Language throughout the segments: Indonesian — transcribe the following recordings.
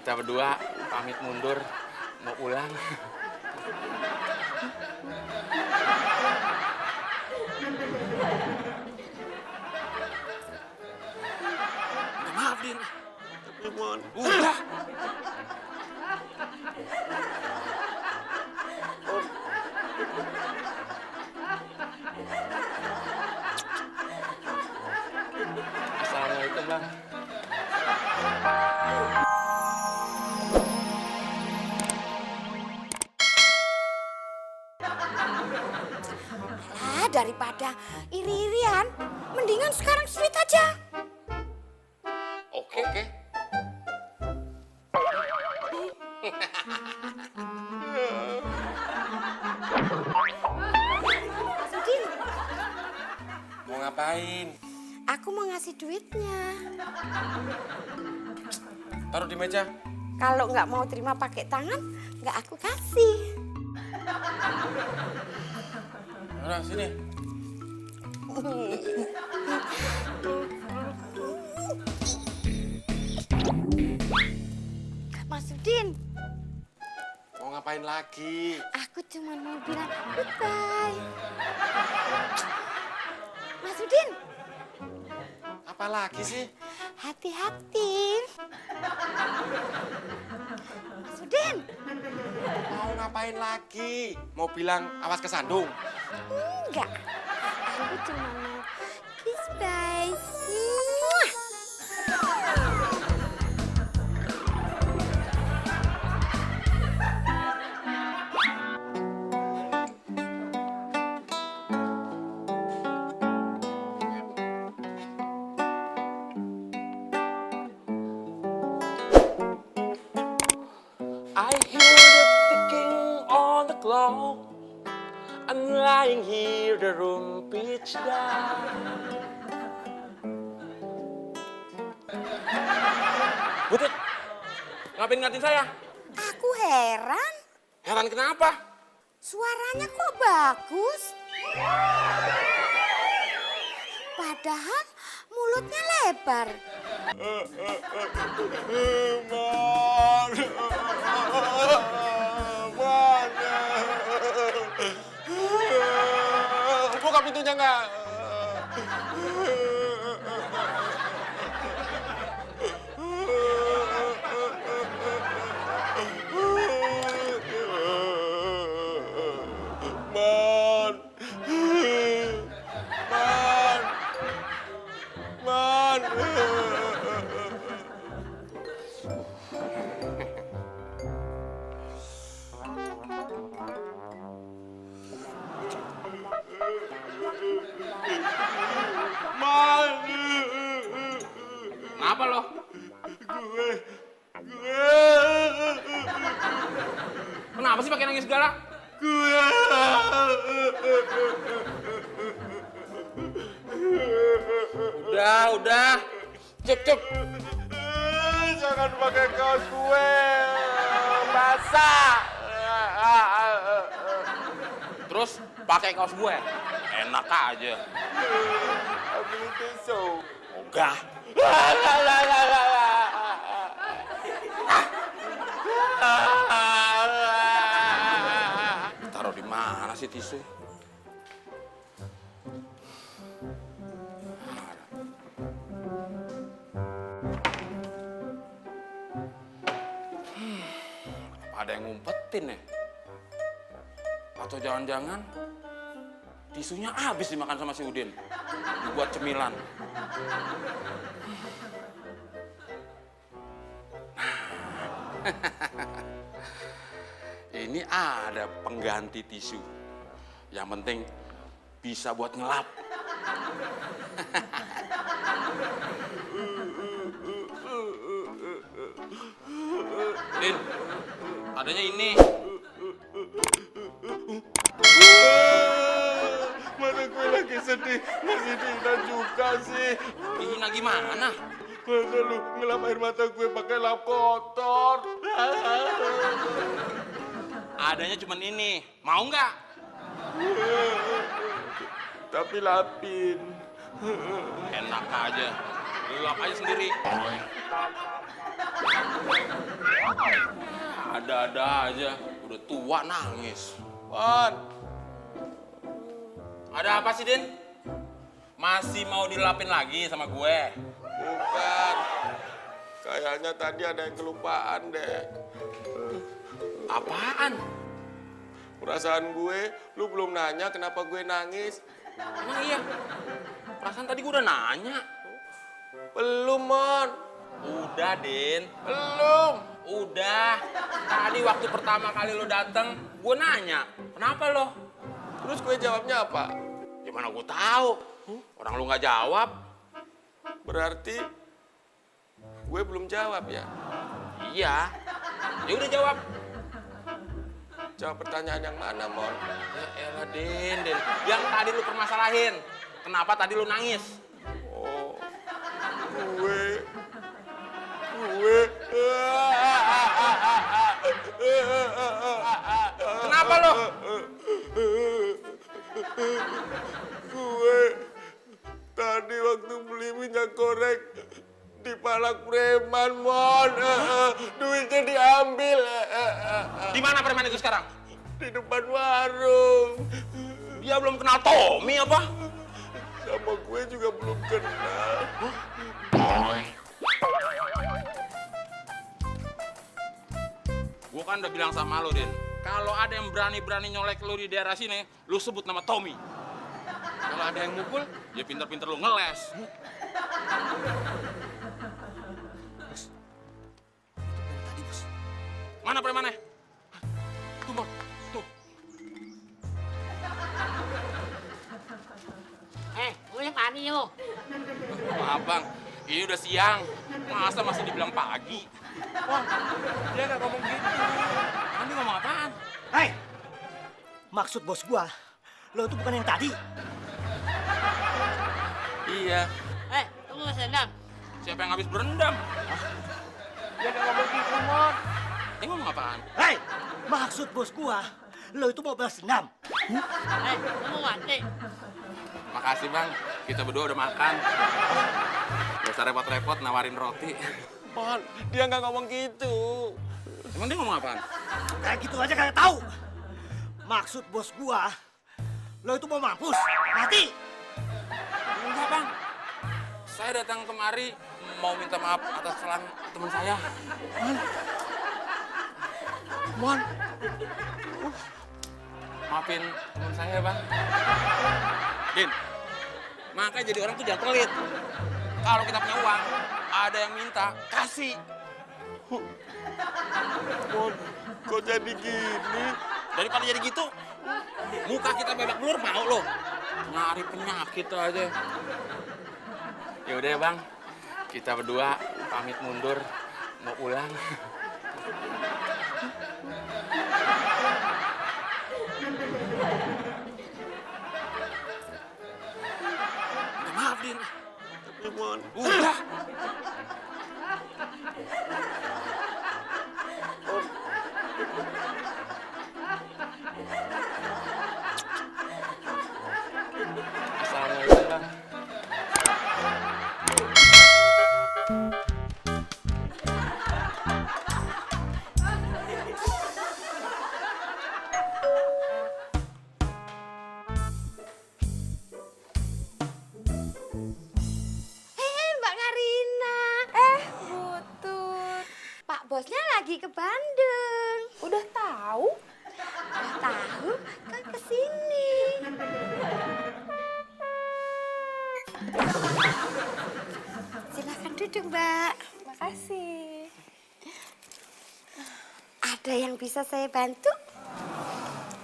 Kita berdua pamit mundur, mau pulang. Maaf, Din. Tapi mohon. Udah. Assalamualaikum, Bang. Daripada iri-irian, mendingan sekarang sweet aja. Oke. Sudin, Mau ngapain? aku mau ngasih duitnya. Taruh di meja. Kalau nggak mau terima pakai tangan, nggak aku kasih. Nah, sini. Mas Sudin, Mau ngapain lagi? aku cuma mau bilang goodbye. Mas Sudin, Apa lagi sih? hati-hati. Mas Sudin, Mau ngapain lagi? Mau bilang awas kesandung? enggak. Aku cuma mau kiss bye. I hear the ticking on the clock. I'm lying here, the room pitch dark. Butut, ngapain ngeliatin saya? Aku heran, Heran kenapa? suaranya kok bagus. Padahal mulutnya lebar. Buka pintunya nggak? Man. Man. Kenapa lo? Kenapa sih pakai nangis segala? Udah. Cep. Jangan pakai kaos gue. Basah. Terus pakai kaos gue. Enak aja. Ambil tisu. Ogah. Taruh di mana sih tisu? Apa ada yang ngumpetin ya? Atau jangan-jangan tisunya habis dimakan sama si Udin. Dibuat cemilan. Ini ada pengganti tisu. Yang penting bisa buat ngelap. Din, adanya ini. Mana gue lagi sedih, masih dihina juga sih. Dihina gimana? Masa lu ngelap air mata gue pakai lap kotor? Adanya cuman ini. Mau nggak? Tapi lapin. Enak aja. Lu lap aja sendiri. Ada-ada aja, udah tua nangis. Mon, Ada apa sih, Din? Masih mau dilapin lagi sama gue? bukan. Kayaknya tadi ada yang kelupaan deh. Apaan? Perasaan gue, lu belum nanya kenapa gue nangis. Emang iya? Perasaan tadi gue udah nanya. Belum, Mon. Udah, Din. Belum. Udah. Tadi waktu pertama kali lo dateng, gue nanya. Kenapa lo? Terus gue jawabnya apa? Gimana gue tahu? Orang lu nggak jawab. Berarti gue belum jawab ya? Iya. Ya udah jawab. Jawab pertanyaan yang mana, Mon? Ya elah, Din. Yang tadi lu permasalahin. Kenapa tadi lu nangis? Oh, Kenapa lo? gue tadi waktu beli minyak goreng di palak preman, Mon. Duitnya diambil. Di mana preman itu sekarang? Di depan warung. Dia belum kenal Tommy apa? Sama gue juga belum kenal. Gue kan udah bilang sama lo, Din. Kalau ada yang berani-berani nyolek lo di daerah sini, lo sebut nama Tommy. Kalau ada yang mukul, ya pinter-pinter lo ngeles. Tadi, Bos. Mana premannya? Tuh, Bos. Tuh. Lu yang mana yuk? Maaf, Bang. Ini udah siang. Masa masih dibilang pagi? Wah, dia nggak ngomong gitu. Nanti ngomong apaan? Hei, maksud bos gua, lo itu bukan yang tadi. Iya. Tunggu Mas Endang. Siapa yang habis berendam? Dia nggak ngomong gitu, Mon. Dia ngomong apaan? Hei, maksud bos gua, lo itu mau balas dendam. Lu mau mati? Makasih, Bang. Kita berdua udah makan. Gak usah repot-repot nawarin roti. Mon, dia nggak ngomong gitu. Emang dia ngomong apaan? Kayak gitu aja kagak tahu. Maksud bos gua, lo itu mau mampus, mati. Enggak, Bang. Saya datang kemari mau minta maaf atas kesalahan teman saya. Mon, Maafin teman saya, Bang. Din, makanya jadi orang tuh jangan pelit. Kalau kita punya uang, ada yang minta, kasih. Mon, kok jadi gini? Daripada jadi gitu, muka kita bebek belur mau lo. Nyari penyakit aja. Ya udah ya, Bang. Kita berdua pamit mundur, mau pulang. Maaf, Din. Tapi Mon, Udah. Assalamualaikum, Bang. Mbak Karina. Butut. Pak bosnya lagi ke Bandung. Udah tahu? Udah tahu kan kesini. Silakan duduk, Mbak. Makasih. Ada yang bisa saya bantu?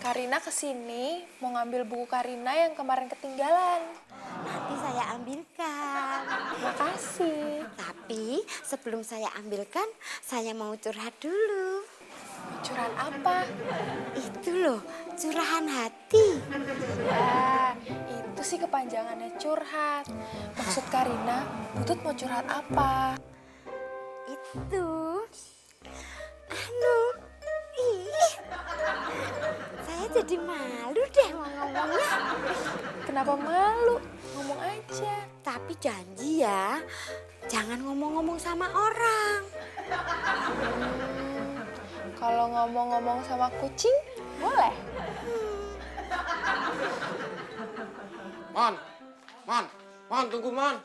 Karina kesini mau ngambil buku Karina yang kemarin ketinggalan. Nanti saya ambilkan. Makasih. Tapi sebelum saya ambilkan, saya mau curhat dulu. Curhat apa? Itu loh, curahan hati. Ya, itu sih kepanjangannya curhat. Maksud Karina, Butut mau curhat apa? Itu. Ih. Saya jadi malu deh mau ngomongnya. Kenapa malu? Ngomong aja. Tapi janji ya, jangan ngomong-ngomong sama orang. Kalau ngomong-ngomong sama kucing, boleh? Mon, tunggu Mon.